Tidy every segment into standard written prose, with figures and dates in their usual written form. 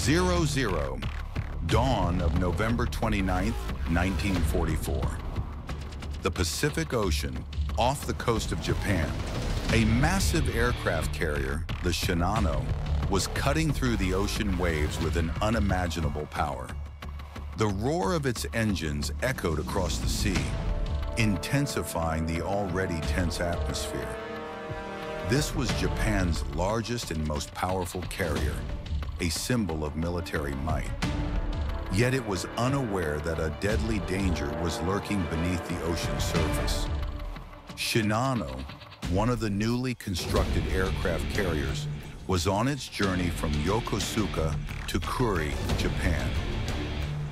00, dawn of November 29, 1944. The Pacific Ocean, off the coast of Japan, a massive aircraft carrier, the Shinano, was cutting through the ocean waves with an unimaginable power. The roar of its engines echoed across the sea, intensifying the already tense atmosphere. This was Japan's largest and most powerful carrier, a symbol of military might. Yet it was unaware that a deadly danger was lurking beneath the ocean surface. Shinano, one of the newly constructed aircraft carriers, was on its journey from Yokosuka to Kure, Japan.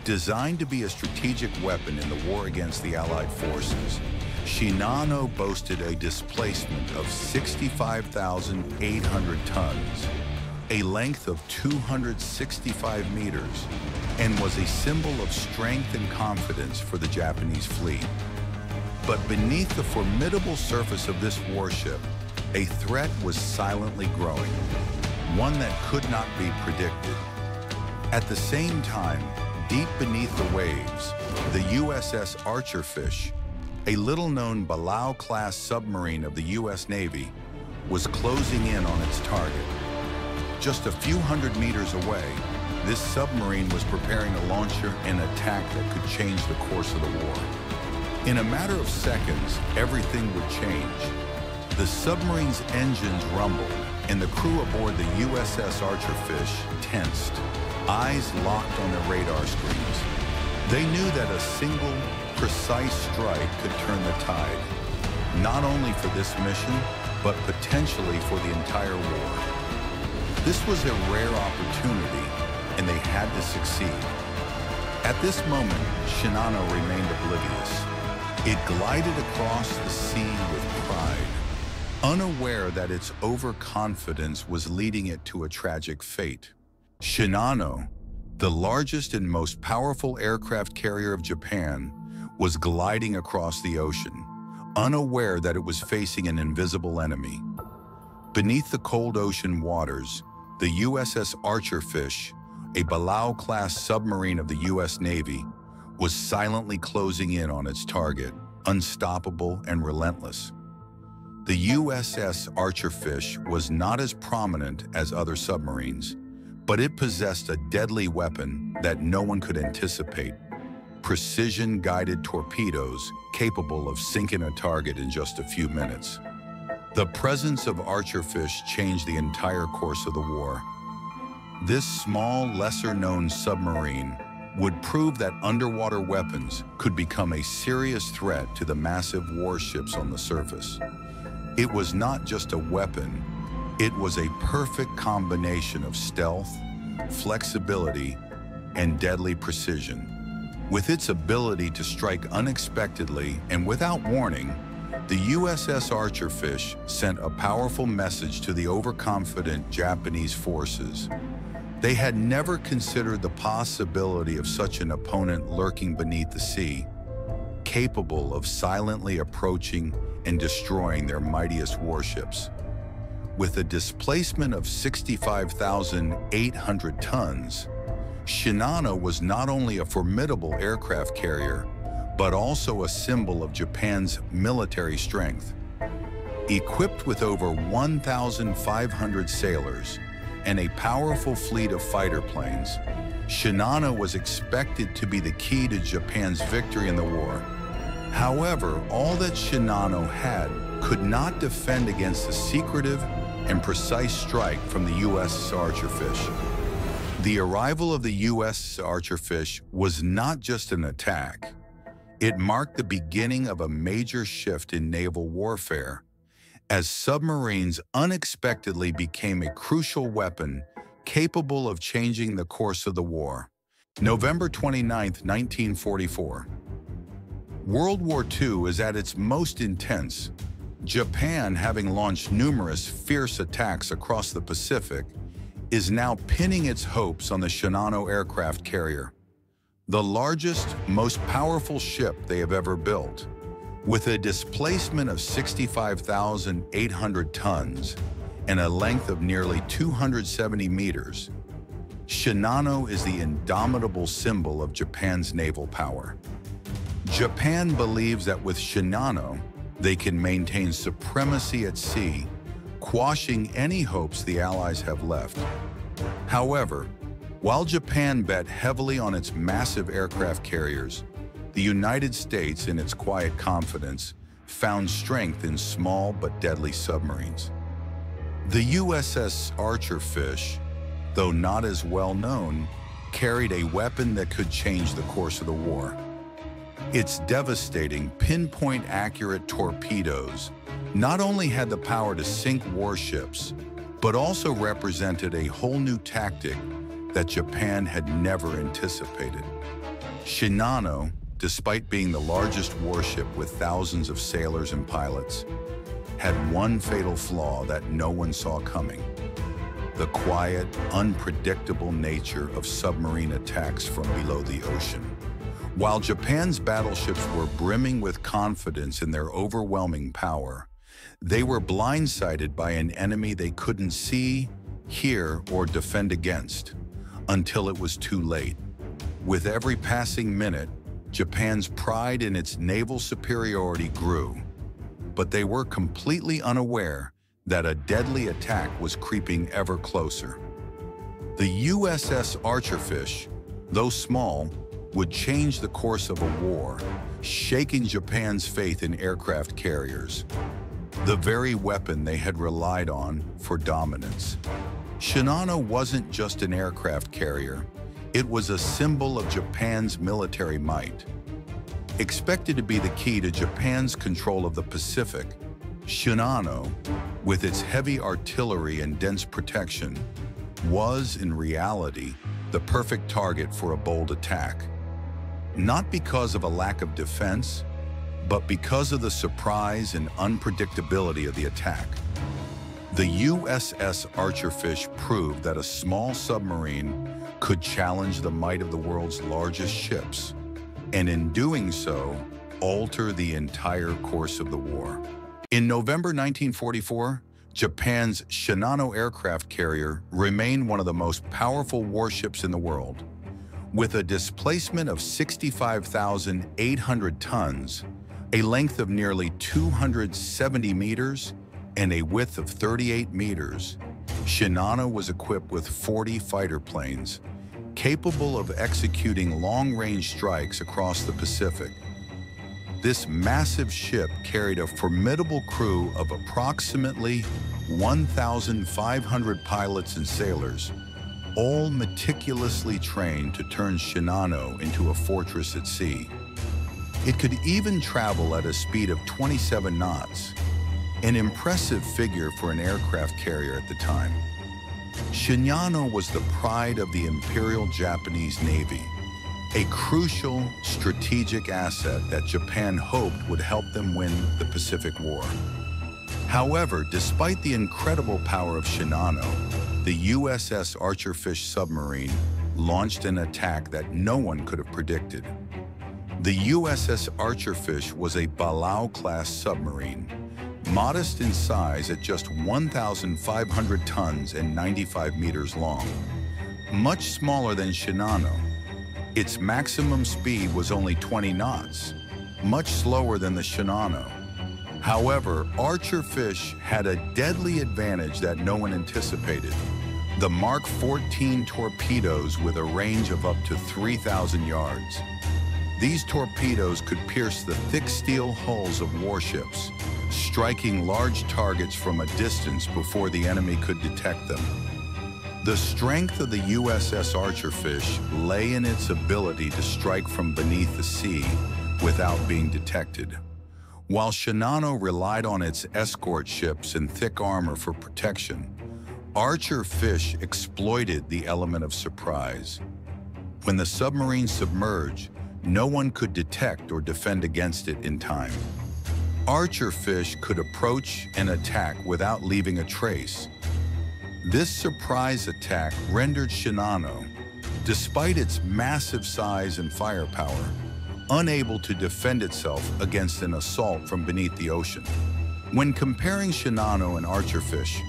Designed to be a strategic weapon in the war against the Allied forces, Shinano boasted a displacement of 65,800 tons, a length of 265 meters, and was a symbol of strength and confidence for the Japanese fleet. But beneath the formidable surface of this warship, a threat was silently growing, one that could not be predicted. At the same time, deep beneath the waves, the USS Archerfish, a little-known Balao-class submarine of the U.S. Navy, was closing in on its target. Just a few hundred meters away, this submarine was preparing to launch an attack that could change the course of the war. In a matter of seconds, everything would change. The submarine's engines rumbled, and the crew aboard the USS Archerfish tensed, eyes locked on their radar screens. They knew that a single, precise strike could turn the tide, not only for this mission, but potentially for the entire war. This was a rare opportunity, and they had to succeed. At this moment, Shinano remained oblivious. It glided across the sea with pride, unaware that its overconfidence was leading it to a tragic fate. Shinano, the largest and most powerful aircraft carrier of Japan, was gliding across the ocean, unaware that it was facing an invisible enemy. Beneath the cold ocean waters, the USS Archerfish, a Balao-class submarine of the U.S. Navy, was silently closing in on its target, unstoppable and relentless. The USS Archerfish was not as prominent as other submarines, but it possessed a deadly weapon that no one could anticipate: precision-guided torpedoes capable of sinking a target in just a few minutes. The presence of Archerfish changed the entire course of the war. This small, lesser-known submarine would prove that underwater weapons could become a serious threat to the massive warships on the surface. It was not just a weapon, it was a perfect combination of stealth, flexibility, and deadly precision. With its ability to strike unexpectedly and without warning, the USS Archerfish sent a powerful message to the overconfident Japanese forces. They had never considered the possibility of such an opponent lurking beneath the sea, capable of silently approaching and destroying their mightiest warships. With a displacement of 65,800 tons, Shinano was not only a formidable aircraft carrier, but also a symbol of Japan's military strength. Equipped with over 1,500 sailors and a powerful fleet of fighter planes, Shinano was expected to be the key to Japan's victory in the war. However, all that Shinano had could not defend against the secretive and precise strike from the USS Archerfish. The arrival of the USS Archerfish was not just an attack. It marked the beginning of a major shift in naval warfare, as submarines unexpectedly became a crucial weapon capable of changing the course of the war. November 29, 1944. World War II is at its most intense. Japan, having launched numerous fierce attacks across the Pacific, is now pinning its hopes on the Shinano aircraft carrier, the largest, most powerful ship they have ever built. With a displacement of 65,800 tons and a length of nearly 270 meters, Shinano is the indomitable symbol of Japan's naval power. Japan believes that with Shinano, they can maintain supremacy at sea, quashing any hopes the Allies have left. However, while Japan bet heavily on its massive aircraft carriers, the United States, in its quiet confidence, found strength in small but deadly submarines. The USS Archerfish, though not as well known, carried a weapon that could change the course of the war. Its devastating, pinpoint-accurate torpedoes not only had the power to sink warships, but also represented a whole new tactic that Japan had never anticipated. Shinano, despite being the largest warship with thousands of sailors and pilots, had one fatal flaw that no one saw coming: the quiet, unpredictable nature of submarine attacks from below the ocean. While Japan's battleships were brimming with confidence in their overwhelming power, they were blindsided by an enemy they couldn't see, hear, or defend against until it was too late. With every passing minute, Japan's pride in its naval superiority grew, but they were completely unaware that a deadly attack was creeping ever closer. The USS Archerfish, though small, would change the course of a war, shaking Japan's faith in aircraft carriers, the very weapon they had relied on for dominance. Shinano wasn't just an aircraft carrier, it was a symbol of Japan's military might. Expected to be the key to Japan's control of the Pacific, Shinano, with its heavy artillery and dense protection, was, in reality, the perfect target for a bold attack. Not because of a lack of defense, but because of the surprise and unpredictability of the attack. The USS Archerfish proved that a small submarine could challenge the might of the world's largest ships, and in doing so, alter the entire course of the war. In November 1944, Japan's Shinano aircraft carrier remained one of the most powerful warships in the world. With a displacement of 65,800 tons, a length of nearly 270 meters, and a width of 38 meters, Shinano was equipped with 40 fighter planes, capable of executing long-range strikes across the Pacific. This massive ship carried a formidable crew of approximately 1,500 pilots and sailors, all meticulously trained to turn Shinano into a fortress at sea. It could even travel at a speed of 27 knots, an impressive figure for an aircraft carrier at the time. Shinano was the pride of the Imperial Japanese Navy, a crucial strategic asset that Japan hoped would help them win the Pacific War. However, despite the incredible power of Shinano, the USS Archerfish submarine launched an attack that no one could have predicted. The USS Archerfish was a Balao-class submarine, modest in size at just 1,500 tons and 95 meters long. Much smaller than Shinano, its maximum speed was only 20 knots, much slower than the Shinano. However, Archerfish had a deadly advantage that no one anticipated: the Mark 14 torpedoes with a range of up to 3,000 yards. These torpedoes could pierce the thick steel hulls of warships, striking large targets from a distance before the enemy could detect them. The strength of the USS Archerfish lay in its ability to strike from beneath the sea without being detected. While Shinano relied on its escort ships and thick armor for protection, Archerfish exploited the element of surprise. When the submarine submerged, no one could detect or defend against it in time. Archerfish could approach and attack without leaving a trace. This surprise attack rendered Shinano, despite its massive size and firepower, unable to defend itself against an assault from beneath the ocean. When comparing Shinano and Archerfish,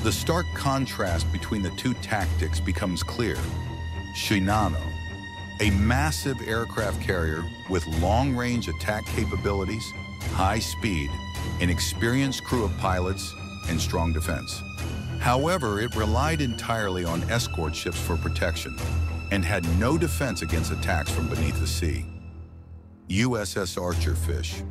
The stark contrast between the two tactics becomes clear. Shinano, a massive aircraft carrier with long-range attack capabilities, high speed, an experienced crew of pilots, and strong defense. However, it relied entirely on escort ships for protection and had no defense against attacks from beneath the sea. USS Archerfish,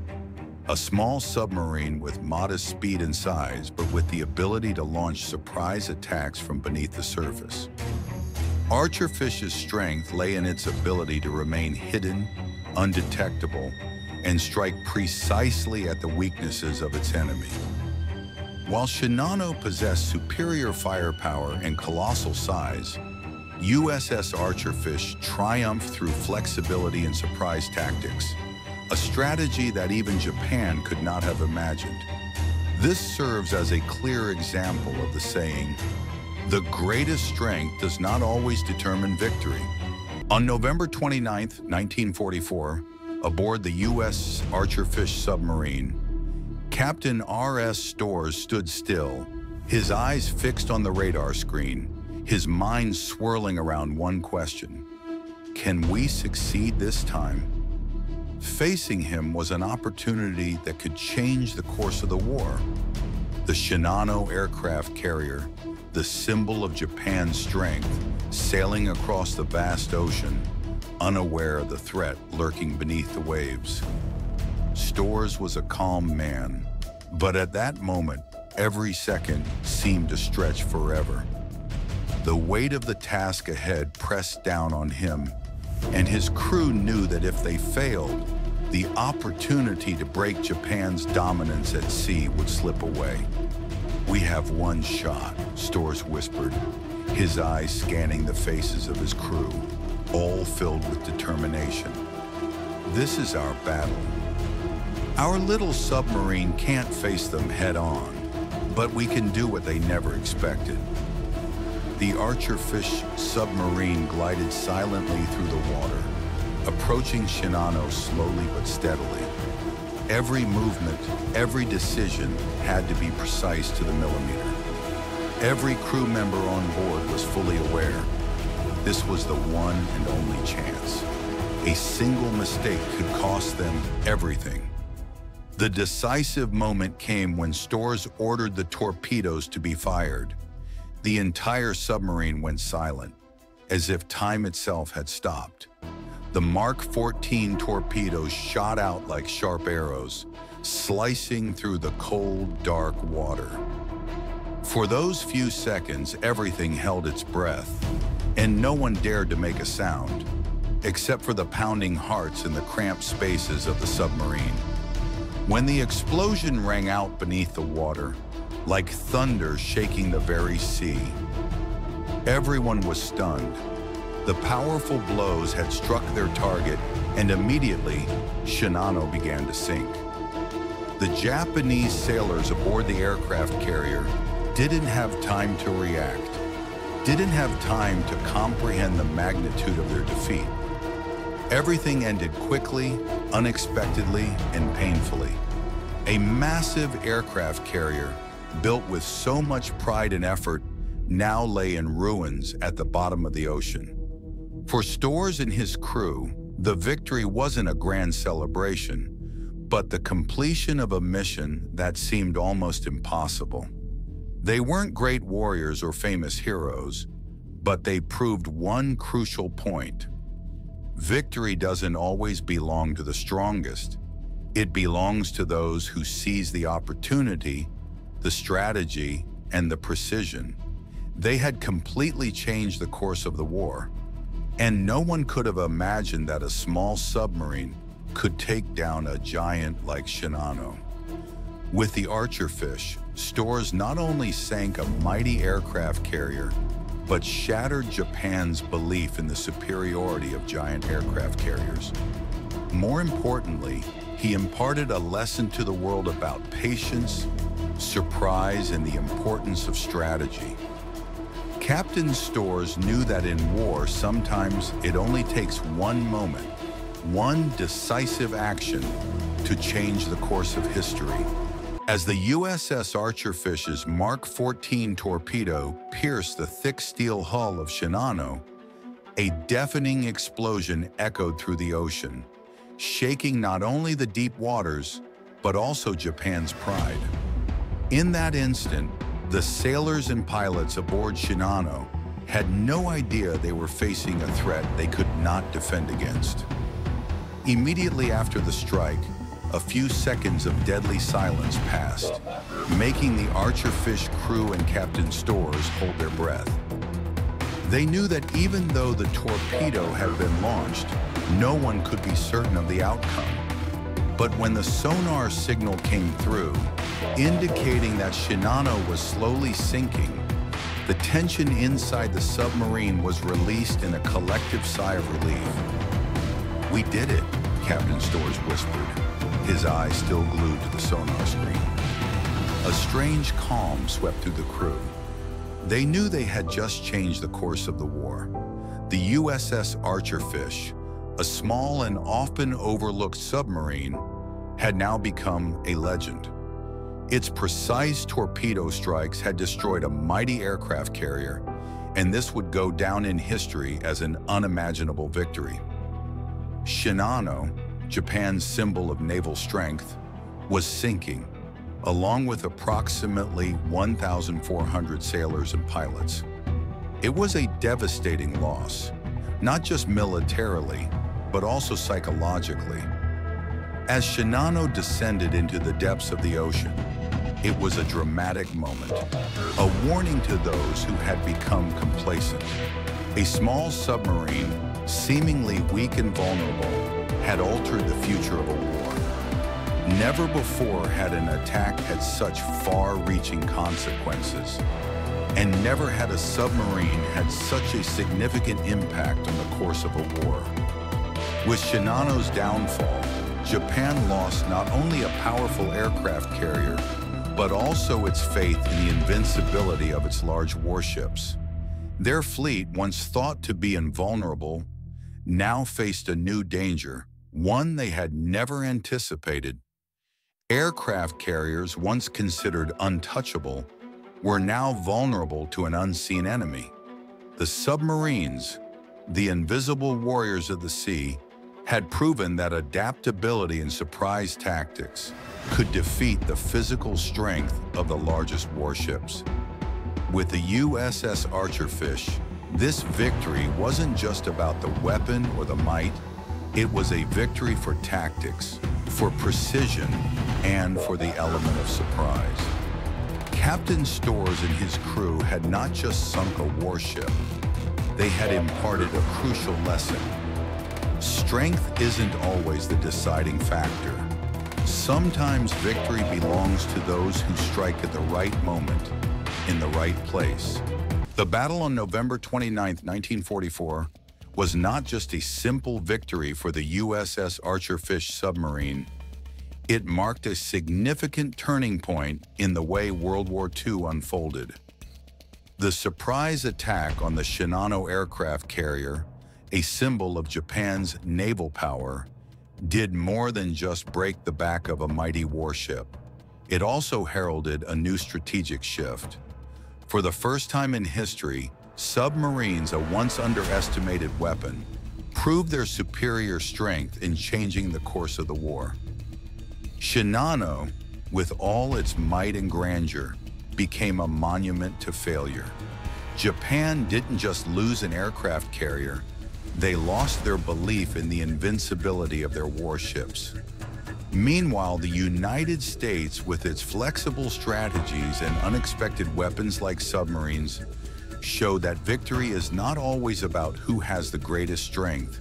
a small submarine with modest speed and size, but with the ability to launch surprise attacks from beneath the surface. Archerfish's strength lay in its ability to remain hidden, undetectable, and strike precisely at the weaknesses of its enemy. While Shinano possessed superior firepower and colossal size, USS Archerfish triumphed through flexibility and surprise tactics, a strategy that even Japan could not have imagined. This serves as a clear example of the saying, "The greatest strength does not always determine victory." On November 29, 1944, aboard the USS Archerfish submarine, Captain R.S. Storrs stood still, his eyes fixed on the radar screen, his mind swirling around one question: can we succeed this time? Facing him was an opportunity that could change the course of the war. The Shinano aircraft carrier, the symbol of Japan's strength, sailing across the vast ocean, unaware of the threat lurking beneath the waves. Storrs was a calm man, but at that moment, every second seemed to stretch forever. The weight of the task ahead pressed down on him, and his crew knew that if they failed, the opportunity to break Japan's dominance at sea would slip away. "We have one shot," Storrs whispered, his eyes scanning the faces of his crew, all filled with determination. "This is our battle. Our little submarine can't face them head-on, but we can do what they never expected." The Archerfish submarine glided silently through the water, approaching Shinano slowly but steadily. Every movement, every decision had to be precise to the millimeter. Every crew member on board was fully aware. This was the one and only chance. A single mistake could cost them everything. The decisive moment came when Storrs ordered the torpedoes to be fired. The entire submarine went silent, as if time itself had stopped. The Mark 14 torpedoes shot out like sharp arrows, slicing through the cold, dark water. For those few seconds, everything held its breath, and no one dared to make a sound, except for the pounding hearts in the cramped spaces of the submarine. When the explosion rang out beneath the water, like thunder shaking the very sea, everyone was stunned. The powerful blows had struck their target, and immediately, Shinano began to sink. The Japanese sailors aboard the aircraft carrier didn't have time to react, didn't have time to comprehend the magnitude of their defeat. Everything ended quickly, unexpectedly, and painfully. A massive aircraft carrier, built with so much pride and effort, now lay in ruins at the bottom of the ocean. For Storrs and his crew, the victory wasn't a grand celebration, but the completion of a mission that seemed almost impossible. They weren't great warriors or famous heroes, but they proved one crucial point. Victory doesn't always belong to the strongest. It belongs to those who seize the opportunity, the strategy, and the precision. They had completely changed the course of the war, and no one could have imagined that a small submarine could take down a giant like Shinano. With the Archerfish, Storrs not only sank a mighty aircraft carrier, but shattered Japan's belief in the superiority of giant aircraft carriers. More importantly, he imparted a lesson to the world about patience, surprise, and the importance of strategy. Captain Storrs knew that in war, sometimes it only takes one moment, one decisive action to change the course of history. As the USS Archerfish's Mark 14 torpedo pierced the thick steel hull of Shinano, a deafening explosion echoed through the ocean, shaking not only the deep waters, but also Japan's pride. In that instant, the sailors and pilots aboard Shinano had no idea they were facing a threat they could not defend against. Immediately after the strike, a few seconds of deadly silence passed, making the Archerfish crew and Captain Storrs hold their breath. They knew that even though the torpedo had been launched, no one could be certain of the outcome. But when the sonar signal came through, indicating that Shinano was slowly sinking, the tension inside the submarine was released in a collective sigh of relief. "We did it," Captain Storrs whispered, his eyes still glued to the sonar screen. A strange calm swept through the crew. They knew they had just changed the course of the war. The USS Archerfish, a small and often overlooked submarine, had now become a legend. Its precise torpedo strikes had destroyed a mighty aircraft carrier, and this would go down in history as an unimaginable victory. Shinano, Japan's symbol of naval strength, was sinking, along with approximately 1,400 sailors and pilots. It was a devastating loss, not just militarily, but also psychologically. As Shinano descended into the depths of the ocean, it was a dramatic moment, a warning to those who had become complacent. A small submarine, seemingly weak and vulnerable, had altered the future of a war. Never before had an attack had such far-reaching consequences, and never had a submarine had such a significant impact on the course of a war. With Shinano's downfall, Japan lost not only a powerful aircraft carrier, but also its faith in the invincibility of its large warships. Their fleet, once thought to be invulnerable, now faced a new danger, one they had never anticipated. Aircraft carriers, once considered untouchable, were now vulnerable to an unseen enemy. The submarines, the invisible warriors of the sea, had proven that adaptability and surprise tactics could defeat the physical strength of the largest warships. With the USS Archerfish, this victory wasn't just about the weapon or the might, it was a victory for tactics, for precision, and for the element of surprise. Captain Storrs and his crew had not just sunk a warship, they had imparted a crucial lesson. Strength isn't always the deciding factor. Sometimes victory belongs to those who strike at the right moment, in the right place. The battle on November 29, 1944, was not just a simple victory for the USS Archerfish submarine. It marked a significant turning point in the way World War II unfolded. The surprise attack on the Shinano aircraft carrier, a symbol of Japan's naval power, did more than just break the back of a mighty warship. It also heralded a new strategic shift. For the first time in history, submarines, a once underestimated weapon, proved their superior strength in changing the course of the war. Shinano, with all its might and grandeur, became a monument to failure. Japan didn't just lose an aircraft carrier, they lost their belief in the invincibility of their warships. Meanwhile, the United States, with its flexible strategies and unexpected weapons like submarines, showed that victory is not always about who has the greatest strength,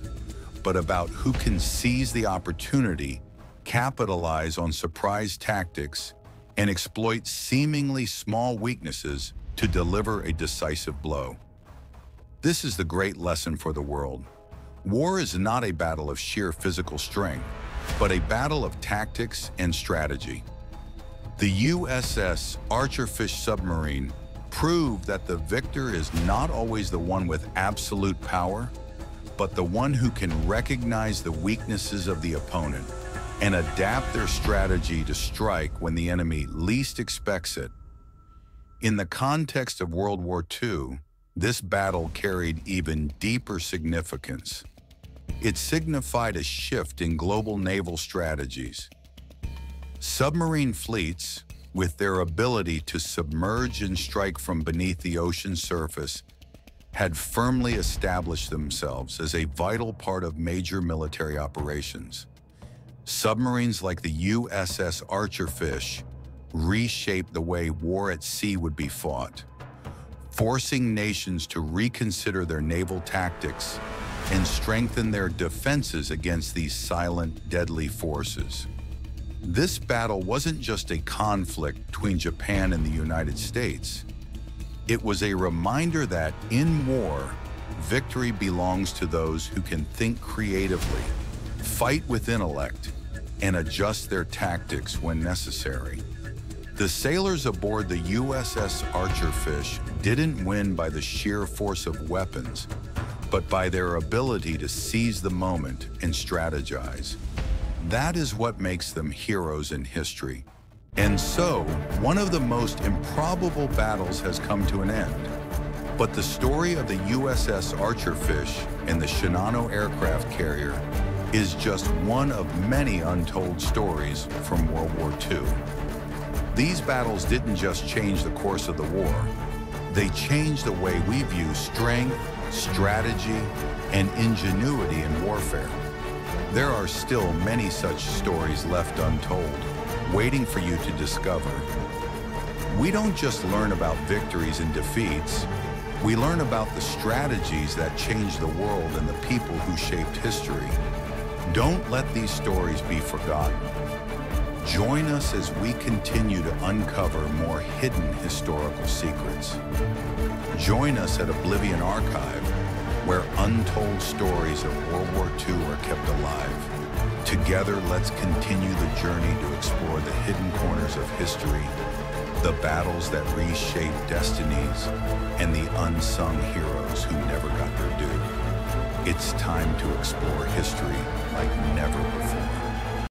but about who can seize the opportunity, capitalize on surprise tactics, and exploit seemingly small weaknesses to deliver a decisive blow. This is the great lesson for the world. War is not a battle of sheer physical strength, but a battle of tactics and strategy. The USS Archerfish submarine proved that the victor is not always the one with absolute power, but the one who can recognize the weaknesses of the opponent, and adapt their strategy to strike when the enemy least expects it. In the context of World War II, this battle carried even deeper significance. It signified a shift in global naval strategies. Submarine fleets, with their ability to submerge and strike from beneath the ocean surface, had firmly established themselves as a vital part of major military operations. Submarines like the USS Archerfish reshaped the way war at sea would be fought, forcing nations to reconsider their naval tactics and strengthen their defenses against these silent, deadly forces. This battle wasn't just a conflict between Japan and the United States. It was a reminder that, in war, victory belongs to those who can think creatively, fight with intellect, and adjust their tactics when necessary. The sailors aboard the USS Archerfish didn't win by the sheer force of weapons, but by their ability to seize the moment and strategize. That is what makes them heroes in history. And so, one of the most improbable battles has come to an end. But the story of the USS Archerfish and the Shinano aircraft carrier is just one of many untold stories from World War II. These battles didn't just change the course of the war. They changed the way we view strength, strategy, and ingenuity in warfare. There are still many such stories left untold, waiting for you to discover. We don't just learn about victories and defeats. We learn about the strategies that changed the world and the people who shaped history. Don't let these stories be forgotten. Join us as we continue to uncover more hidden historical secrets. Join us at Oblivion Archive, where untold stories of World War II are kept alive. Together, let's continue the journey to explore the hidden corners of history, the battles that reshaped destinies, and the unsung heroes who never got their due. It's time to explore history like never before.